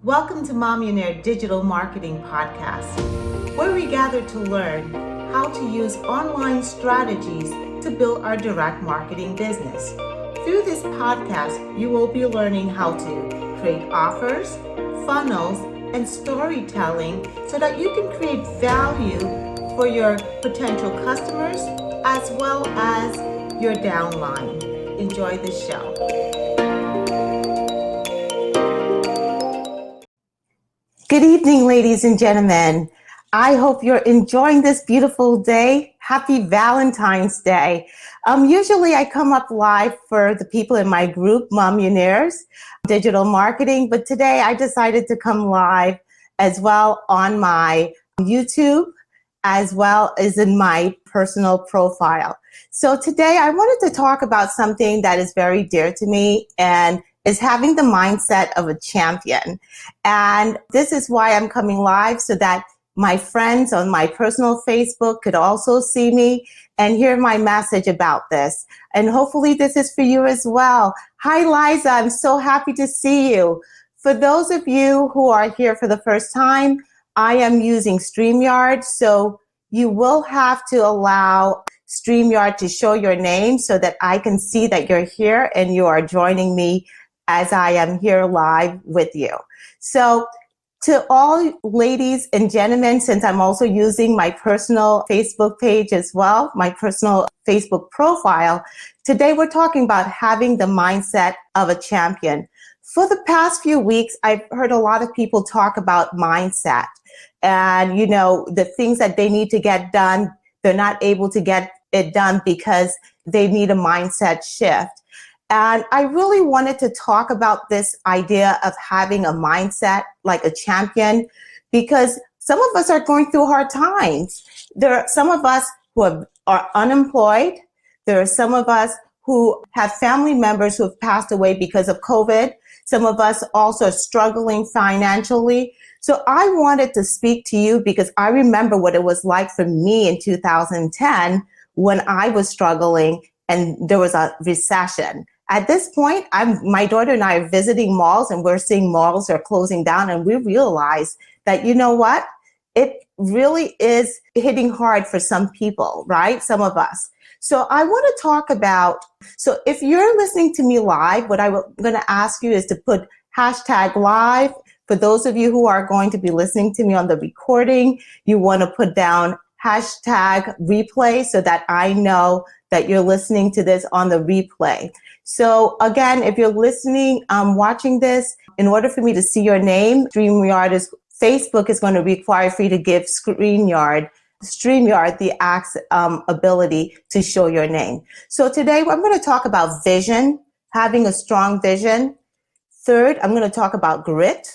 Welcome to Mommionaire Digital Marketing Podcast, where we gather to learn how to use online strategies to build our direct marketing business. Through this podcast, you will be learning how to create offers, funnels, and storytelling so that you can create value for your potential customers as well as your downline. Enjoy the show. Good evening, ladies and gentlemen. I hope you're enjoying this beautiful day. Happy Valentine's Day. Usually I come up live for the people in my group, Mommionaires Digital Marketing, but today I decided to come live as well on my YouTube, as well as in my personal profile. So today I wanted to talk about something that is very dear to me and is having the mindset of a champion. And this is why I'm coming live, so that my friends on my personal Facebook could also see me and hear my message about this. And hopefully this is for you as well. Hi, Liza, I'm so happy to see you. For those of you who are here for the first time, I am using StreamYard, so you will have to allow StreamYard to show your name so that I can see that you're here and you are joining me as I am here live with you. So to all ladies and gentlemen, since I'm also using my personal Facebook page as well, my personal Facebook profile, today we're talking about having the mindset of a champion. For the past few weeks, I've heard a lot of people talk about mindset and, the things that they need to get done. They're not able to get it done because they need a mindset shift. And I really wanted to talk about this idea of having a mindset like a champion, because some of us are going through hard times. There are some of us who are unemployed. There are some of us who have family members who have passed away because of COVID. Some of us also are struggling financially. So I wanted to speak to you because I remember what it was like for me in 2010 when I was struggling and there was a recession. At this point, my daughter and I are visiting malls and we're seeing malls are closing down, and we realize that, you know what? It really is hitting hard for some people, right? Some of us. So I want to talk about, so if you're listening to me live, what I'm going to ask you is to put hashtag live. For those of you who are going to be listening to me on the recording, you want to put down hashtag replay so that I know that you're listening to this on the replay. So again, if you're listening, watching this, in order for me to see your name, Facebook is going to require for you to give StreamYard the ability to show your name. So today I'm going to talk about vision, having a strong vision. Third, I'm going to talk about grit.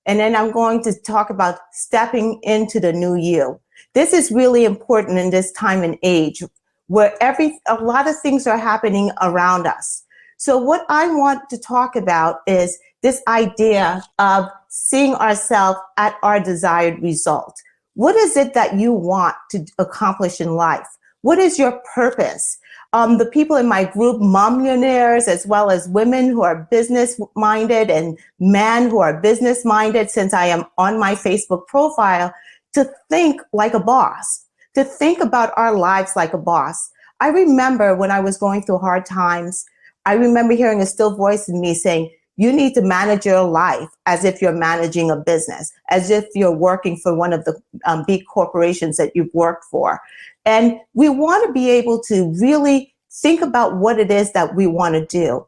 And then I'm going to talk about stepping into the new you. This is really important in this time and age where a lot of things are happening around us. So what I want to talk about is this idea of seeing ourselves at our desired result. What is it that you want to accomplish in life? What is your purpose? The people in my group, Mommionaires, as well as women who are business-minded and men who are business-minded, since I am on my Facebook profile, to think like a boss, to think about our lives like a boss. I remember when I was going through hard times, I remember hearing a still voice in me saying, you need to manage your life as if you're managing a business, as if you're working for one of the big corporations that you've worked for. And we want to be able to really think about what it is that we want to do.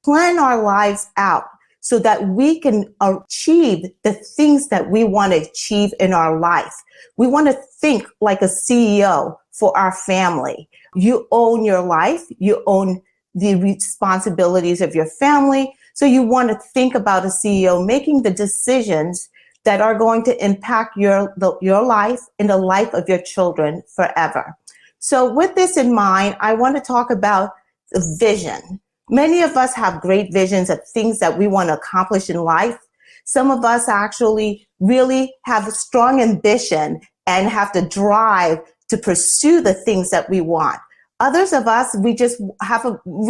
Plan our lives out so that we can achieve the things that we want to achieve in our life. We want to think like a CEO for our family. You own your life. You own the responsibilities of your family. So you want to think about a CEO making the decisions that are going to impact your life and the life of your children forever. So with this in mind, I want to talk about the vision. Many of us have great visions of things that we want to accomplish in life. Some of us actually really have a strong ambition and have to drive to pursue the things that we want. Others of us, we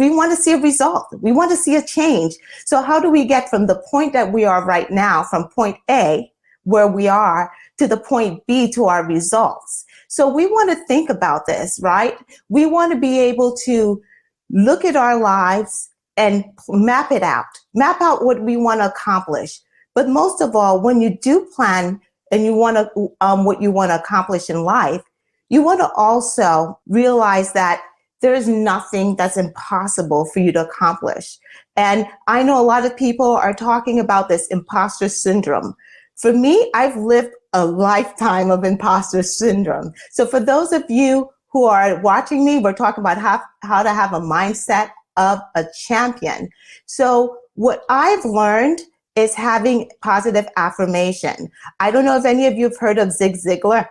want to see a result. We want to see a change. So how do we get from the point that we are right now, from point A, where we are, to the point B, to our results? So we want to think about this, right? We want to be able to look at our lives and map out what we want to accomplish. But most of all, when you do plan and you want to, what you want to accomplish in life, you want to also realize that there is nothing that's impossible for you to accomplish. And I know a lot of people are talking about this imposter syndrome. For me, I've lived a lifetime of imposter syndrome. So for those of you who are watching me, we're talking about how to have a mindset of a champion. So what I've learned is having positive affirmation. I don't know if any of you have heard of Zig Ziglar,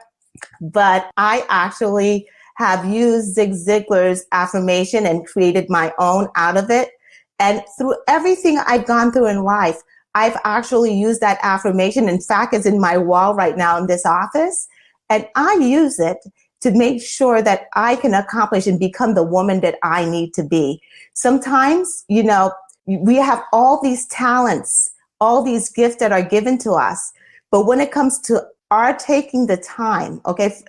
but I actually have used Zig Ziglar's affirmation and created my own out of it. And through everything I've gone through in life, I've actually used that affirmation. In fact, it's in my wall right now in this office. And I use it to make sure that I can accomplish and become the woman that I need to be. Sometimes, we have all these talents, all these gifts that are given to us. But when it comes to our taking the time,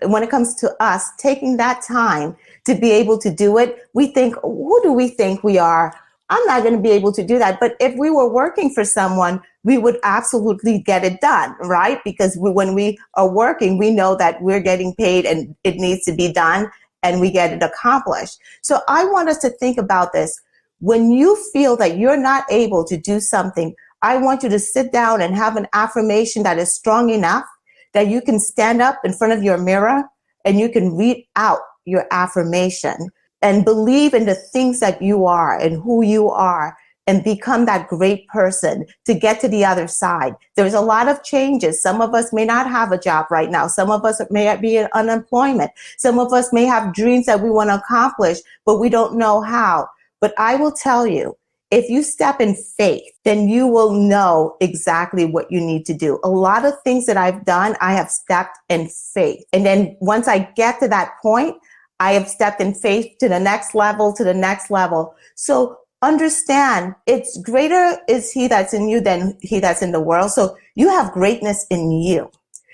when it comes to us taking that time to be able to do it, we think, who do we think we are? I'm not going to be able to do that. But if we were working for someone, we would absolutely get it done, right? Because when we are working, we know that we're getting paid and it needs to be done and we get it accomplished. So I want us to think about this. When you feel that you're not able to do something, I want you to sit down and have an affirmation that is strong enough that you can stand up in front of your mirror and you can read out your affirmation and believe in the things that you are and who you are and become that great person to get to the other side. There's a lot of changes. Some of us may not have a job right now. Some of us may be in unemployment. Some of us may have dreams that we want to accomplish, but we don't know how. But I will tell you, if you step in faith, then you will know exactly what you need to do. A lot of things that I've done, I have stepped in faith. And then once I get to that point, I have stepped in faith to the next level, to the next level. So understand, it's greater is he that's in you than he that's in the world. So you have greatness in you.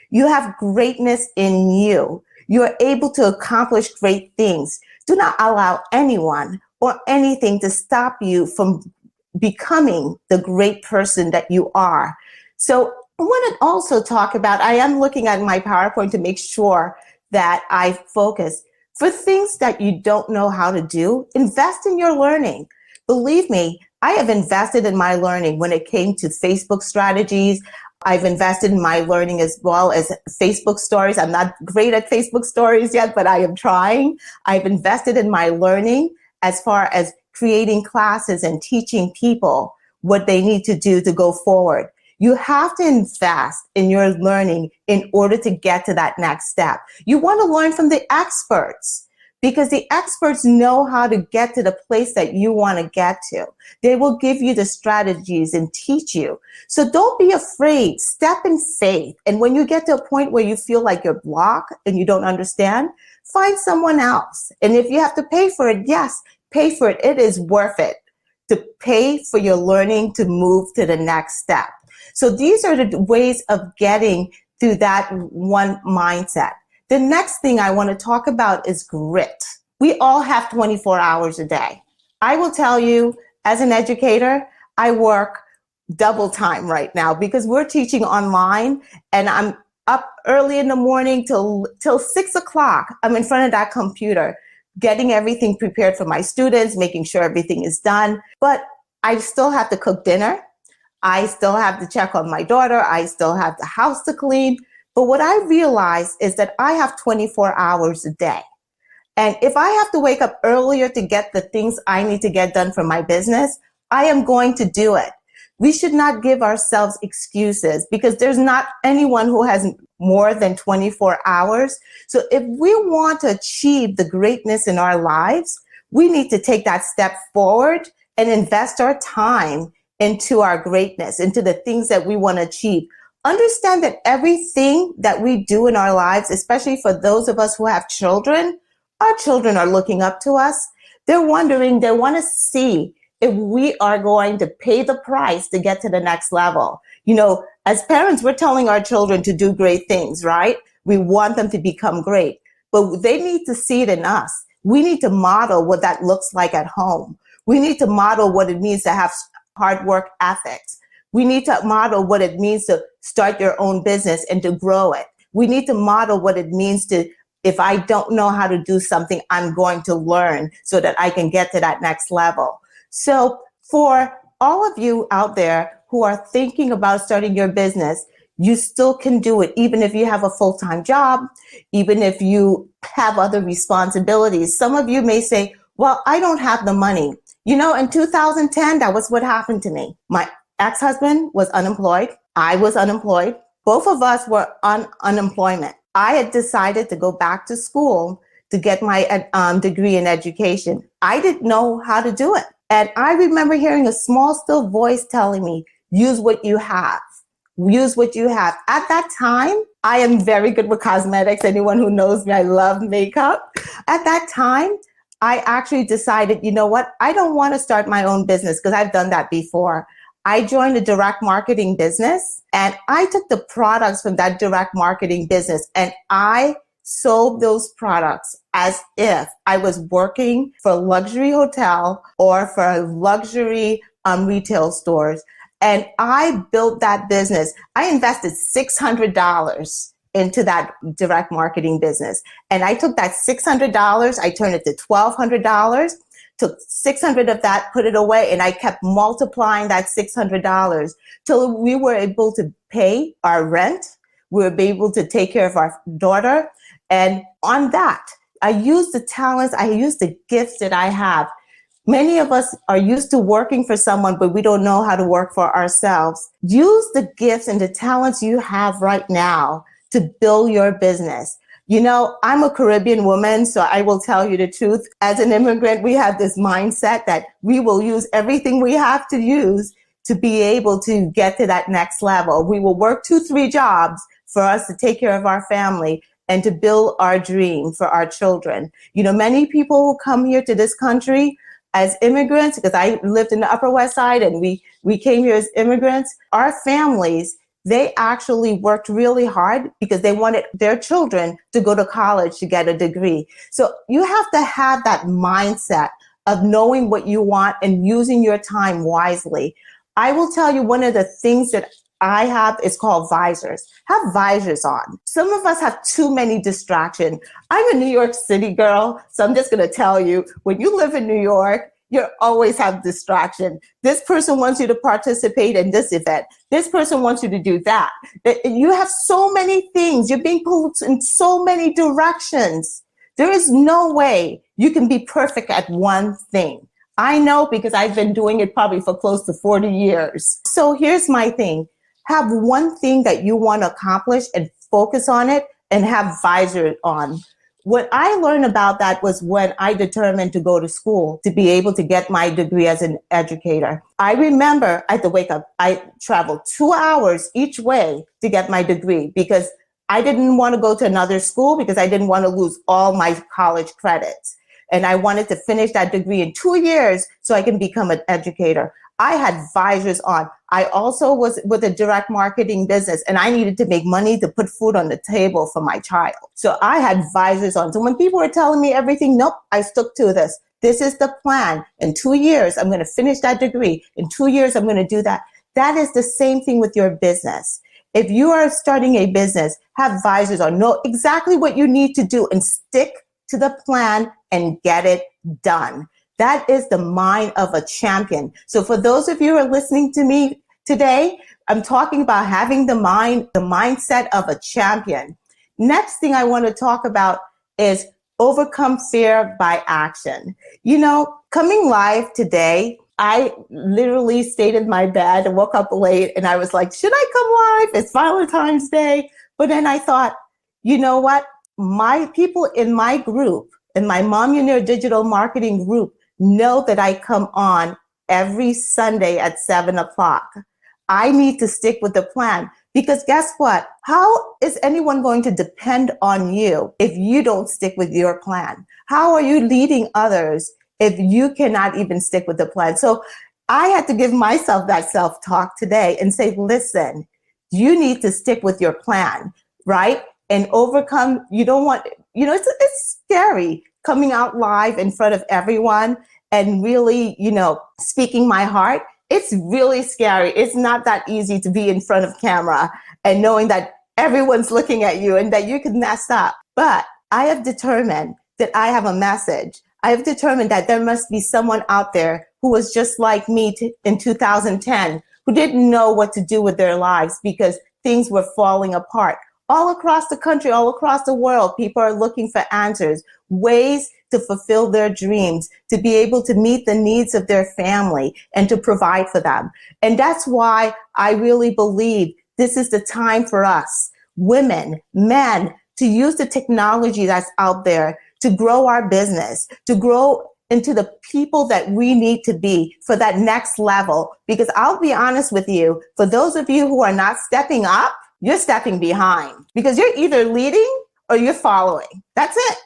You have greatness in you. You are able to accomplish great things. Do not allow anyone or anything to stop you from becoming the great person that you are. So I want to also talk about, I am looking at my PowerPoint to make sure that I focus. For things that you don't know how to do, invest in your learning. Believe me, I have invested in my learning when it came to Facebook strategies. I've invested in my learning as well as Facebook stories. I'm not great at Facebook stories yet, but I am trying. I've invested in my learning as far as creating classes and teaching people what they need to do to go forward. You have to invest in your learning in order to get to that next step. You want to learn from the experts because the experts know how to get to the place that you want to get to. They will give you the strategies and teach you. So don't be afraid. Step in faith. And when you get to a point where you feel like you're blocked and you don't understand, find someone else. And if you have to pay for it, yes, pay for it. It is worth it to pay for your learning to move to the next step. So these are the ways of getting through that one mindset. The next thing I want to talk about is grit. We all have 24 hours a day. I will tell you, as an educator, I work double time right now because we're teaching online and I'm up early in the morning till 6 o'clock. I'm in front of that computer, getting everything prepared for my students, making sure everything is done. But I still have to cook dinner. I still have to check on my daughter. I still have the house to clean. But what I realize is that I have 24 hours a day. And if I have to wake up earlier to get the things I need to get done for my business, I am going to do it. We should not give ourselves excuses because there's not anyone who has more than 24 hours. So if we want to achieve the greatness in our lives, we need to take that step forward and invest our time into our greatness, into the things that we want to achieve. Understand that everything that we do in our lives, especially for those of us who have children, Our children are looking up to us. They're wondering, they want to see if we are going to pay the price to get to the next level. You know, as parents, we're telling our children to do great things, right? We want them to become great, but they need to see it in us. We need to model what that looks like at home. We need to model what it means to have hard work ethics. We need to model what it means to start your own business and to grow it. We need to model what it means to, if I don't know how to do something, I'm going to learn so that I can get to that next level. So for all of you out there who are thinking about starting your business, you still can do it, even if you have a full-time job, even if you have other responsibilities. Some of you may say, well, I don't have the money. You know, in 2010, that was what happened to me. My ex-husband was unemployed. I was unemployed. Both of us were on unemployment. I had decided to go back to school to get my degree in education. I didn't know how to do it. And I remember hearing a small, still voice telling me, use what you have. Use what you have. At that time, I am very good with cosmetics. Anyone who knows me, I love makeup. At that time, I actually decided, you know what? I don't want to start my own business because I've done that before. I joined a direct marketing business and I took the products from that direct marketing business and I sold those products as if I was working for a luxury hotel or for a luxury retail stores. And I built that business. I invested $600 into that direct marketing business. And I took that $600, I turned it to $1,200, took $600 of that, put it away, and I kept multiplying that $600 till we were able to pay our rent. We were able to take care of our daughter. And on that, I used the talents, I used the gifts that I have. Many of us are used to working for someone, but we don't know how to work for ourselves. Use the gifts and the talents you have right now to build your business. You know, I'm a Caribbean woman, so I will tell you the truth. As an immigrant, we have this mindset that we will use everything we have to use to be able to get to that next level. We will work 2-3 jobs for us to take care of our family and to build our dream for our children. You know, many people who come here to this country as immigrants, because I lived in the Upper West Side and we came here as immigrants, our families, they actually worked really hard because they wanted their children to go to college to get a degree. So you have to have that mindset of knowing what you want and using your time wisely. I will tell you one of the things that I have is called visors. Have visors on. Some of us have too many distractions. I'm a New York City girl, so I'm just going to tell you, when you live in New York, you always have distraction. This person wants you to participate in this event. This person wants you to do that. You have so many things. You're being pulled in so many directions. There is no way you can be perfect at one thing. I know because I've been doing it probably for close to 40 years. So here's my thing. Have one thing that you want to accomplish and focus on it and have visor on. What I learned about that was when I determined to go to school to be able to get my degree as an educator. I remember I had to wake up. I traveled 2 hours each way to get my degree because I didn't want to go to another school because I didn't want to lose all my college credits. And I wanted to finish that degree in 2 years so I can become an educator. I had visors on. I also was with a direct marketing business and I needed to make money to put food on the table for my child. So I had visors on. So when people were telling me everything, nope, I stuck to this. This is the plan. In 2 years, I'm going to finish that degree. In 2 years, I'm going to do that. That is the same thing with your business. If you are starting a business, have visors on. Know exactly what you need to do and stick to the plan and get it done. That is the mind of a champion. So for those of you who are listening to me today, I'm talking about having the mindset of a champion. Next thing I want to talk about is overcome fear by action. You know, coming live today, I literally stayed in my bed and woke up late and I was like, should I come live? It's Valentine's Day. But then I thought, you know what? My people in my group, in my Mommionaire Digital Marketing group, know that I come on every Sunday at 7 o'clock. I need to stick with the plan. Because guess what? How is anyone going to depend on you if you don't stick with your plan? How are you leading others if you cannot even stick with the plan? So I had to give myself that self-talk today and say, listen, you need to stick with your plan, right? And overcome, you don't want, it's scary coming out live in front of everyone and really, speaking my heart. It's really scary. It's not that easy to be in front of camera and knowing that everyone's looking at you and that you could mess up. But I have determined that I have a message. I have determined that there must be someone out there who was just like me in 2010, who didn't know what to do with their lives because things were falling apart. All across the country, all across the world, people are looking for answers, ways to fulfill their dreams, to be able to meet the needs of their family and to provide for them. And that's why I really believe this is the time for us, women, men, to use the technology that's out there to grow our business, to grow into the people that we need to be for that next level. Because I'll be honest with you, for those of you who are not stepping up, you're stepping behind because you're either leading or you're following. That's it.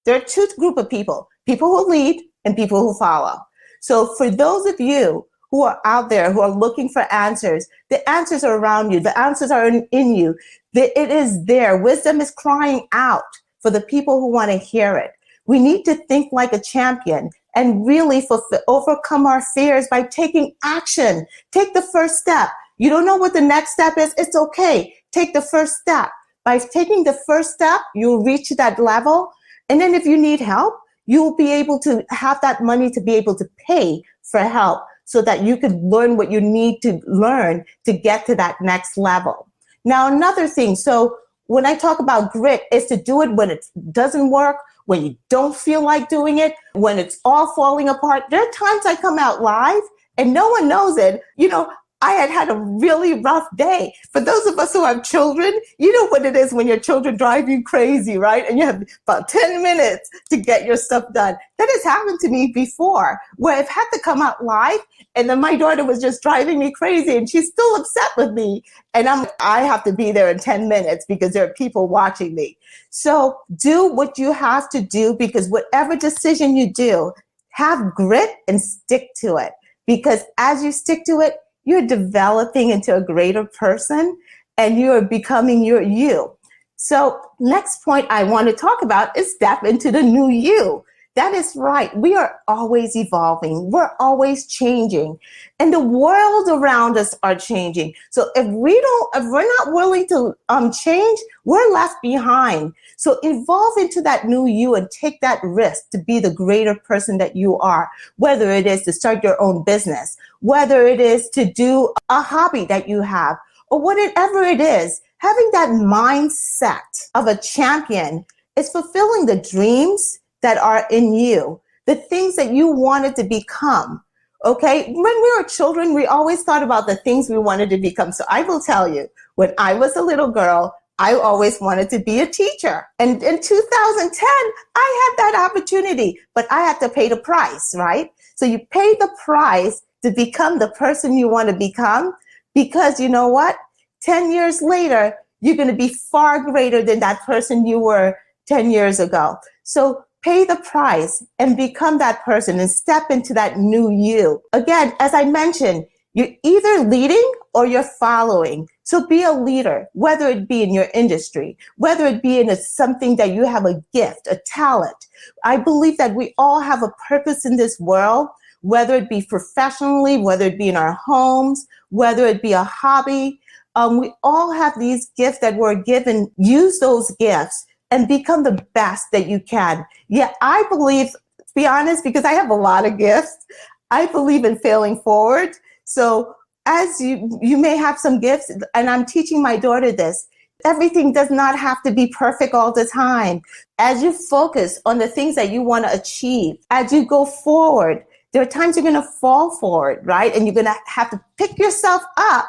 There are two groups of people who lead and people who follow. So for those of you who are out there, who are looking for answers, the answers are around you. The answers are in you. It is there. Wisdom is crying out for the people who want to hear it. We need to think like a champion and really overcome our fears by taking action. Take the first step. You don't know what the next step is. It's okay. Take the first step. By taking the first step, you'll reach that level. And then if you need help, you'll be able to have that money to be able to pay for help so that you can learn what you need to learn to get to that next level. Now, another thing. So when I talk about grit, is to do it when it doesn't work, when you don't feel like doing it, when it's all falling apart. There are times I come out live and no one knows it. I had a really rough day. For those of us who have children, you know what it is when your children drive you crazy, right? And you have about 10 minutes to get your stuff done. That has happened to me before, where I've had to come out live and then my daughter was just driving me crazy and she's still upset with me. And I have to be there in 10 minutes because there are people watching me. So do what you have to do, because whatever decision you do, have grit and stick to it. Because as you stick to it, you're developing into a greater person and you're becoming you. So next point I want to talk about is step into the new you. That is right. We are always evolving. We're always changing. And the world around us are changing. So if we're not willing to change, we're left behind. So evolve into that new you and take that risk to be the greater person that you are, whether it is to start your own business, whether it is to do a hobby that you have, or whatever it is. Having that mindset of a champion is fulfilling the dreams that are in you, the things that you wanted to become. Okay, when we were children, we always thought about the things we wanted to become. So I will tell you, when I was a little girl, I always wanted to be a teacher. And in 2010, I had that opportunity, but I had to pay the price, right? So you pay the price to become the person you want to become, because you know what? 10 years later, you're going to be far greater than that person you were 10 years ago. So pay the price and become that person and step into that new you. Again, as I mentioned, you're either leading or you're following. So be a leader, whether it be in your industry, whether it be in something that you have a gift, a talent. I believe that we all have a purpose in this world, whether it be professionally, whether it be in our homes, whether it be a hobby. We all have these gifts that we're given. Use those gifts and become the best that you can. Yeah, I believe, to be honest, because I have a lot of gifts, I believe in failing forward. So as you may have some gifts, and I'm teaching my daughter this, everything does not have to be perfect all the time. As you focus on the things that you want to achieve, as you go forward, there are times you're going to fall forward, right? And you're going to have to pick yourself up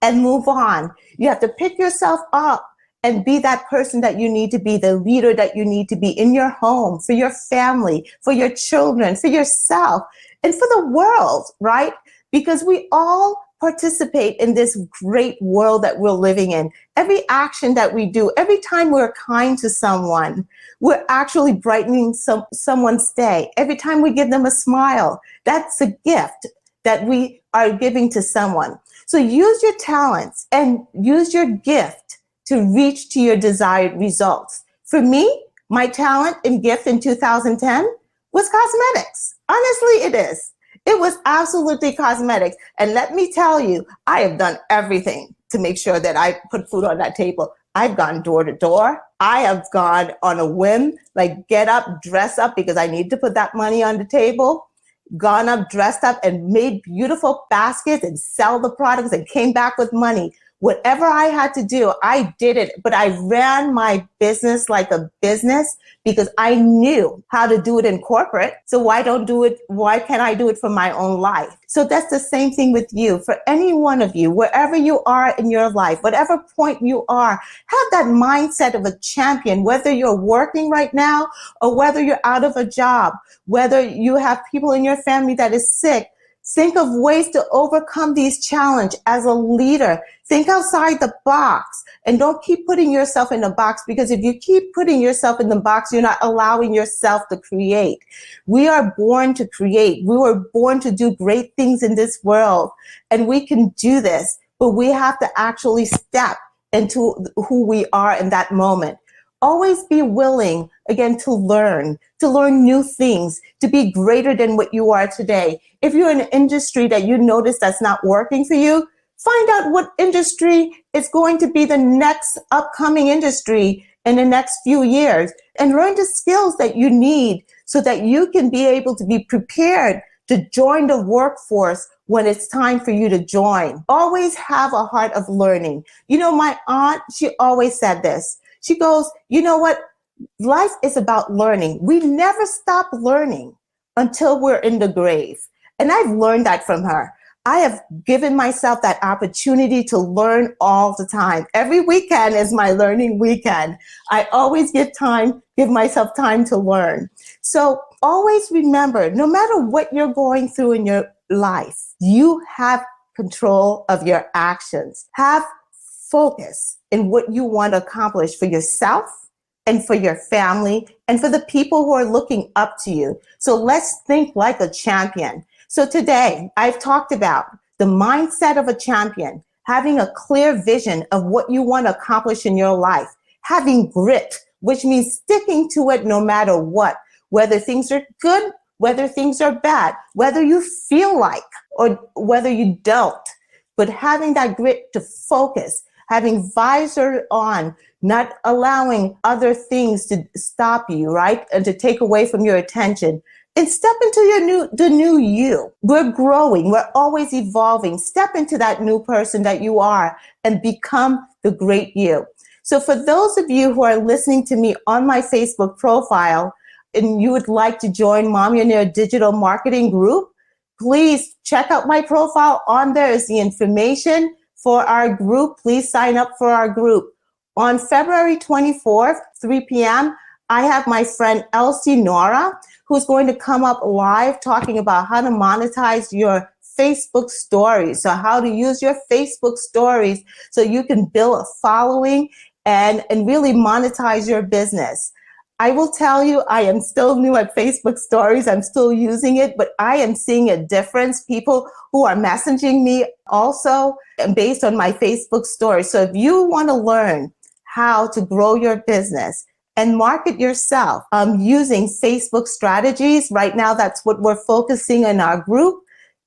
and move on. You have to pick yourself up and be that person that you need to be, the leader that you need to be in your home, for your family, for your children, for yourself, and for the world, right? Because we all participate in this great world that we're living in. Every action that we do, every time we're kind to someone, we're actually brightening someone's day. Every time we give them a smile, that's a gift that we are giving to someone. So use your talents and use your gift to reach to your desired results. For me, my talent and gift in 2010 was cosmetics. Honestly, it is. It was absolutely cosmetics. And let me tell you, I have done everything to make sure that I put food on that table. I've gone door to door. I have gone on a whim, like get up, dress up because I need to put that money on the table. Gone up, dressed up, and made beautiful baskets and sell the products and came back with money. Whatever I had to do, I did it. But I ran my business like a business because I knew how to do it in corporate. So why can't I do it for my own life? So that's the same thing with you. For any one of you, wherever you are in your life, whatever point you are, have that mindset of a champion, whether you're working right now or whether you're out of a job, whether you have people in your family that is sick. Think of ways to overcome these challenges as a leader. Think outside the box and don't keep putting yourself in a box, because if you keep putting yourself in the box, you're not allowing yourself to create. We are born to create. We were born to do great things in this world, and we can do this, but we have to actually step into who we are in that moment. Always be willing, again, to learn new things, to be greater than what you are today. If you're in an industry that you notice that's not working for you, find out what industry is going to be the next upcoming industry in the next few years and learn the skills that you need so that you can be able to be prepared to join the workforce when it's time for you to join. Always have a heart of learning. You know, my aunt, she always said this. She goes, you know what? Life is about learning. We never stop learning until we're in the grave. And I've learned that from her. I have given myself that opportunity to learn all the time. Every weekend is my learning weekend. I always give myself time to learn. So always remember, no matter what you're going through in your life, you have control of your actions. Have focus in what you want to accomplish for yourself and for your family and for the people who are looking up to you. So let's think like a champion. So today I've talked about the mindset of a champion, having a clear vision of what you want to accomplish in your life, having grit, which means sticking to it no matter what, whether things are good, whether things are bad, whether you feel like or whether you don't, but having that grit to focus, having visor on, not allowing other things to stop you, right? And to take away from your attention. And step into the new you. We're growing. We're always evolving. Step into that new person that you are and become the great you. So for those of you who are listening to me on my Facebook profile and you would like to join Mommionaire Digital Marketing Group, please check out my profile. On there is the information for our group. Please sign up for our group. On February 24th, 3 p.m., I have my friend Elsie Nora, who's going to come up live talking about how to monetize your Facebook stories. So how to use your Facebook stories so you can build a following and really monetize your business. I will tell you, I am still new at Facebook stories. I'm still using it, but I am seeing a difference. People who are messaging me also based on my Facebook stories. So if you want to learn how to grow your business and market yourself using Facebook strategies, right now that's what we're focusing on our group.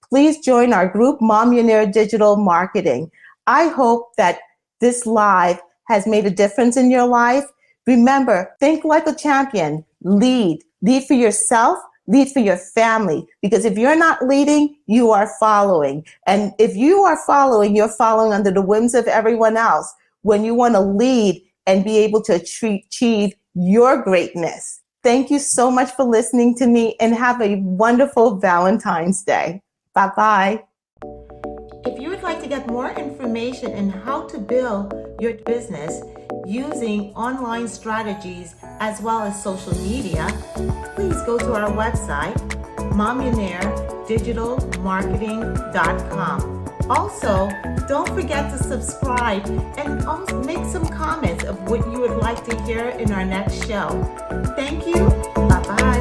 Please join our group, Mommionaire Digital Marketing. I hope that this live has made a difference in your life. Remember, think like a champion. Lead for yourself, lead for your family. Because if you're not leading, you are following. And if you are following, you're following under the whims of everyone else. When you want to lead and be able to achieve your greatness. Thank you so much for listening to me and have a wonderful Valentine's Day. Bye-bye. If you would like to get more information on how to build your business using online strategies as well as social media, please go to our website, mommionaireDigitalMarketing.com. Also, don't forget to subscribe and also make some comments of what you would like to hear in our next show. Thank you. Bye-bye.